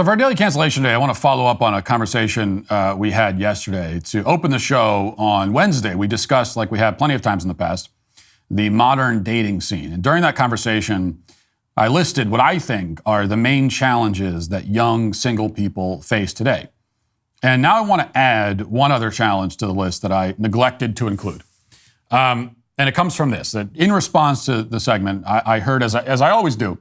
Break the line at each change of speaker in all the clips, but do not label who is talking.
So for our daily cancellation day, I want to follow up on a conversation we had yesterday. To open the show on Wednesday, we discussed, like we have plenty of times in the past, the modern dating scene. And during that conversation, I listed what I think are the main challenges that young single people face today. And now I want to add one other challenge to the list that I neglected to include. And it comes from this, that in response to the segment, I heard, as I always do,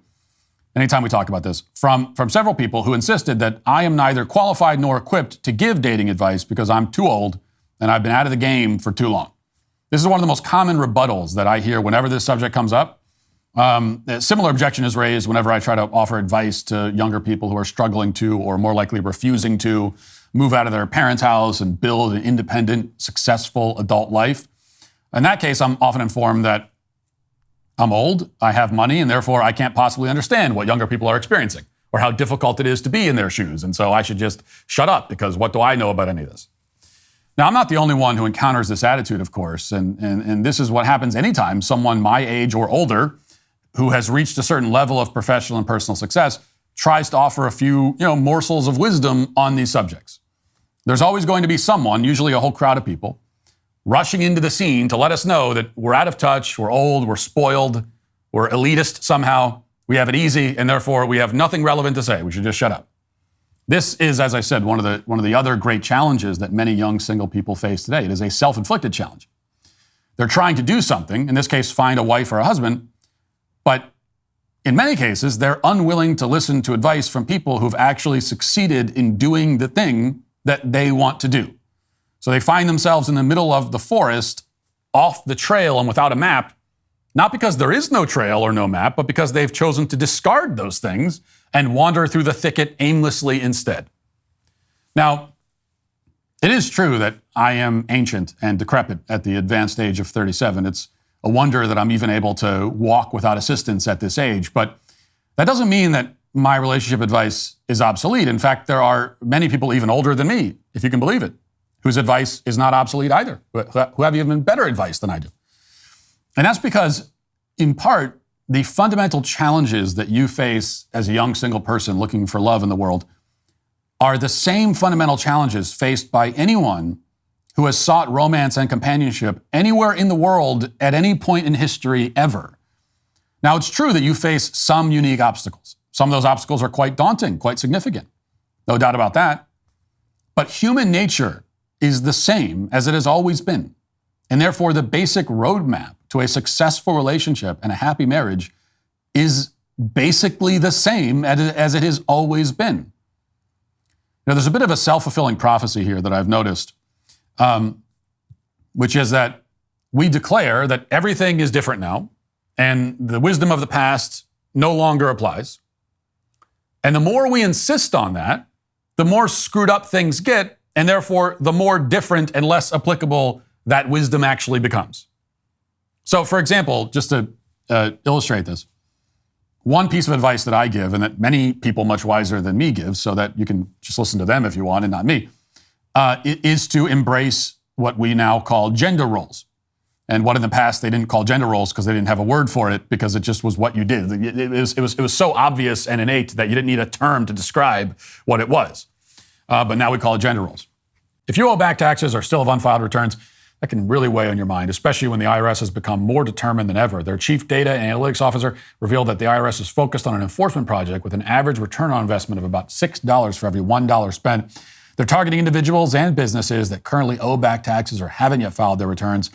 anytime we talk about this, from several people who insisted that I am neither qualified nor equipped to give dating advice because I'm too old and I've been out of the game for too long. This is one of the most common rebuttals that I hear whenever this subject comes up. A similar objection is raised whenever I try to offer advice to younger people who are struggling to, or more likely refusing to, move out of their parents' house and build an independent, successful adult life. In that case, I'm often informed that I'm old, I have money, and therefore I can't possibly understand what younger people are experiencing or how difficult it is to be in their shoes. And so I should just shut up because what do I know about any of this? Now, I'm not the only one who encounters this attitude, of course, and this is what happens anytime someone my age or older who has reached a certain level of professional and personal success tries to offer a few, morsels of wisdom on these subjects. There's always going to be someone, usually a whole crowd of people, rushing into the scene to let us know that we're out of touch, we're old, we're spoiled, we're elitist somehow, we have it easy, and therefore we have nothing relevant to say. We should just shut up. This is, as I said, one of the other great challenges that many young single people face today. It is a self-inflicted challenge. They're trying to do something, in this case, find a wife or a husband, but in many cases, they're unwilling to listen to advice from people who've actually succeeded in doing the thing that they want to do. So they find themselves in the middle of the forest, off the trail and without a map, not because there is no trail or no map, but because they've chosen to discard those things and wander through the thicket aimlessly instead. Now, it is true that I am ancient and decrepit at the advanced age of 37. It's a wonder that I'm even able to walk without assistance at this age, but that doesn't mean that my relationship advice is obsolete. In fact, there are many people even older than me, if you can believe it, whose advice is not obsolete either, who have even better advice than I do. And that's because, in part, the fundamental challenges that you face as a young single person looking for love in the world are the same fundamental challenges faced by anyone who has sought romance and companionship anywhere in the world at any point in history ever. Now, it's true that you face some unique obstacles. Some of those obstacles are quite daunting, quite significant. No doubt about that. But human nature is the same as it has always been. And therefore, the basic roadmap to a successful relationship and a happy marriage is basically the same as it has always been. Now, there's a bit of a self-fulfilling prophecy here that I've noticed, which is that we declare that everything is different now, and the wisdom of the past no longer applies. And the more we insist on that, the more screwed up things get, and therefore, the more different and less applicable that wisdom actually becomes. So, for example, just to illustrate this, one piece of advice that I give, and that many people much wiser than me give, so that you can just listen to them if you want and not me, is to embrace what we now call gender roles. And what in the past they didn't call gender roles because they didn't have a word for it, because it just was what you did. It was so obvious and innate that you didn't need a term to describe what it was. But now we call it gender roles. If you owe back taxes or still have unfiled returns, that can really weigh on your mind, especially when the IRS has become more determined than ever. Their chief data and analytics officer revealed that the IRS is focused on an enforcement project with an average return on investment of about $6 for every $1 spent. They're targeting individuals and businesses that currently owe back taxes or haven't yet filed their returns.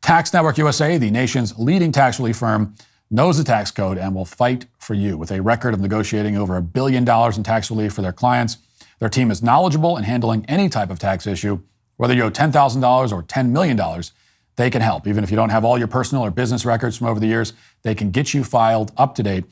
Tax Network USA, the nation's leading tax relief firm, knows the tax code and will fight for you. With a record of negotiating over $1 billion in tax relief for their clients, their team is knowledgeable in handling any type of tax issue. Whether you owe $10,000 or $10 million, they can help. Even if you don't have all your personal or business records from over the years, they can get you filed up to date.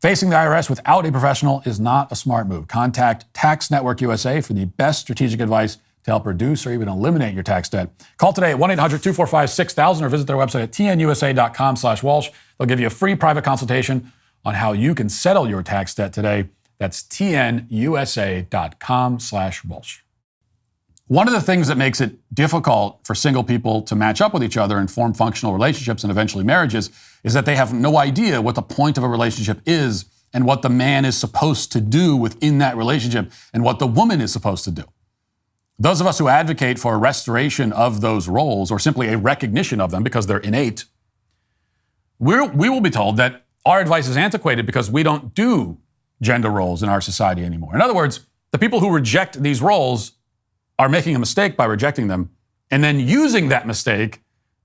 Facing the IRS without a professional is not a smart move. Contact Tax Network USA for the best strategic advice to help reduce or even eliminate your tax debt. Call today at 1-800-245-6000 or visit their website at tnusa.com/Walsh. They'll give you a free private consultation on how you can settle your tax debt today. That's tnusa.com/Walsh. One of the things that makes it difficult for single people to match up with each other and form functional relationships and eventually marriages is that they have no idea what the point of a relationship is and what the man is supposed to do within that relationship and what the woman is supposed to do. Those of us who advocate for a restoration of those roles or simply a recognition of them because they're innate, we will be told that our advice is antiquated because we don't do gender roles in our society anymore. In other words, the people who reject these roles are making a mistake by rejecting them and then using that mistake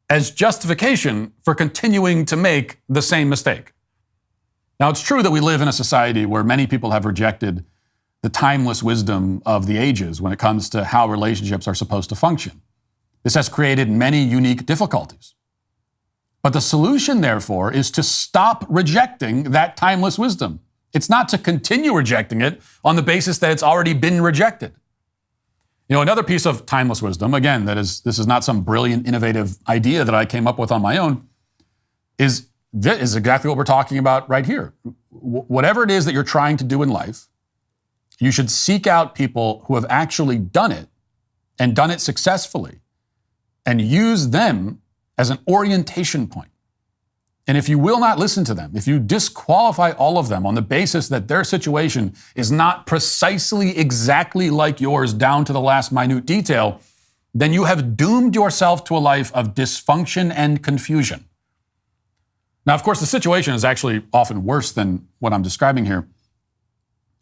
as justification for continuing to make the same mistake. Now, it's true that we live in a society where many people have rejected the timeless wisdom of the ages when it comes to how relationships are supposed to function. This has created many unique difficulties. But the solution, therefore, is to stop rejecting that timeless wisdom. It's not to continue rejecting it on the basis that it's already been rejected. You know, another piece of timeless wisdom, again, this is not some brilliant, innovative idea that I came up with on my own, is exactly what we're talking about right here. Whatever it is that you're trying to do in life, you should seek out people who have actually done it and done it successfully and use them as an orientation point. And if you will not listen to them, if you disqualify all of them on the basis that their situation is not precisely exactly like yours down to the last minute detail, then you have doomed yourself to a life of dysfunction and confusion. Now, of course, the situation is actually often worse than what I'm describing here,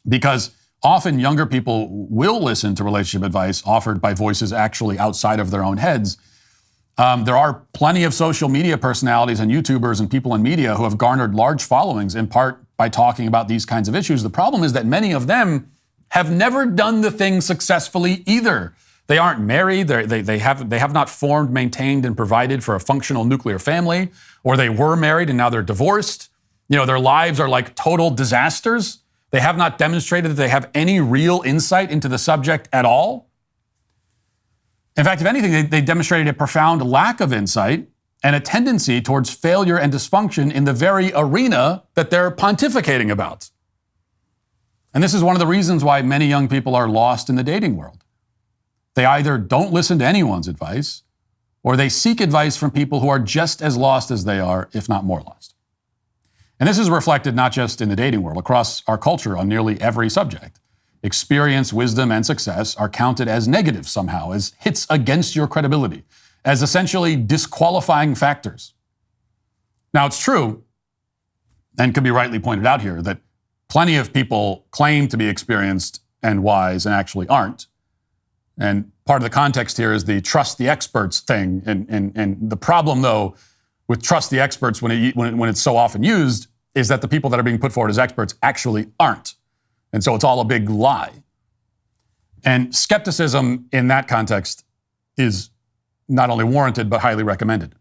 because often younger people will listen to relationship advice offered by voices actually outside of their own heads. There are plenty of social media personalities and YouTubers and people in media who have garnered large followings in part by talking about these kinds of issues. The problem is that many of them have never done the thing successfully either. They aren't married, they have not formed, maintained, and provided for a functional nuclear family, or they were married and now they're divorced. You know, their lives are like total disasters. They have not demonstrated that they have any real insight into the subject at all. In fact, if anything, they demonstrated a profound lack of insight and a tendency towards failure and dysfunction in the very arena that they're pontificating about. And this is one of the reasons why many young people are lost in the dating world. They either don't listen to anyone's advice, or they seek advice from people who are just as lost as they are, if not more lost. And this is reflected not just in the dating world, across our culture on nearly every subject. Experience, wisdom, and success are counted as negative somehow, as hits against your credibility, as essentially disqualifying factors. Now, it's true, and could be rightly pointed out here, that plenty of people claim to be experienced and wise and actually aren't. And part of the context here is the trust the experts thing. And the problem, though, with trust the experts when it's so often used is that the people that are being put forward as experts actually aren't. And so it's all a big lie. And skepticism in that context is not only warranted, but highly recommended.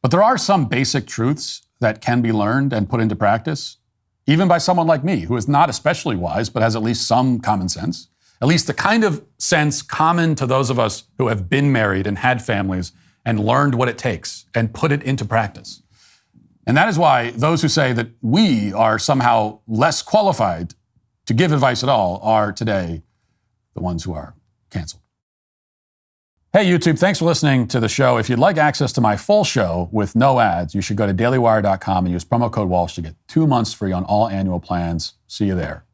But there are some basic truths that can be learned and put into practice, even by someone like me, who is not especially wise, but has at least some common sense, at least the kind of sense common to those of us who have been married and had families and learned what it takes and put it into practice. And that is why those who say that we are somehow less qualified to give advice at all are today the ones who are canceled. Hey, YouTube, thanks for listening to the show. If you'd like access to my full show with no ads, you should go to dailywire.com and use promo code Walsh to get 2 months free on all annual plans. See you there.